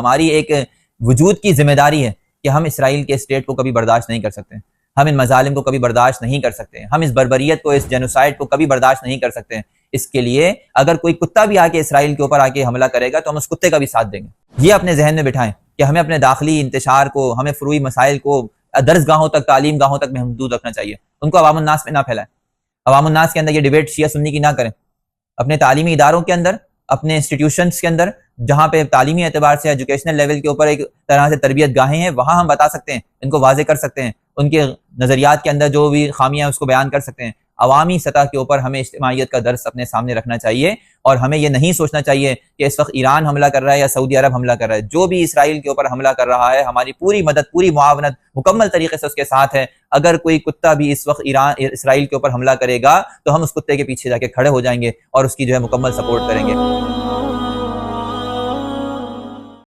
हमारी एक वजूद की जिम्मेदारी है कि हम इसराइल के स्टेट को कभी बर्दाश्त नहीं कर सकते, हम इन मजालिम को कभी बर्दाश्त नहीं कर सकते, हम इस बर्बरियत को, इस जेनोसाइड को कभी बर्दाश्त नहीं कर सकते। इसके लिए अगर कोई कुत्ता भी आके इसराइल के ऊपर आके हमला करेगा तो हम उस कुत्ते का भी साथ देंगे। ये अपने जहन में बिठाएं कि हमें अपने दाखिली इंतशार को, हमें फरूई मसाइल को दर्सगाहों तक, तालीम गाहों तक महदूद रखना चाहिए, उनको अवामुन्नास में ना फैलाएं। अवामुन्नास के अंदर ये डिबेट शिया सुन्नी की ना करें। अपने तालीमी इदारों के अंदर, अपने इंस्टीट्यूशंस के अंदर, जहाँ पे तालीमी एतबार से एजुकेशनल लेवल के ऊपर एक तरह से तरबियत गाहें हैं, वहाँ हम बता सकते हैं, इनको वाजे कर सकते हैं, उनके नज़रियात के अंदर जो भी खामियां हैं उसको बयान कर सकते हैं। अवामी सतह के ऊपर हमें इज्तिमाइयत का दर्स अपने सामने रखना चाहिए और हमें यह नहीं सोचना चाहिए कि इस वक्त ईरान हमला कर रहा है या सऊदी अरब हमला कर रहा है। जो भी इसराइल के ऊपर हमला कर रहा है, हमारी पूरी मदद, पूरी मुआवनत मुकम्मल तरीके से उसके साथ है। अगर कोई कुत्ता भी इस वक्त इसराइल के ऊपर हमला करेगा तो हम उस कुत्ते के पीछे जाके खड़े हो जाएंगे और उसकी जो है मुकम्मल सपोर्ट करेंगे।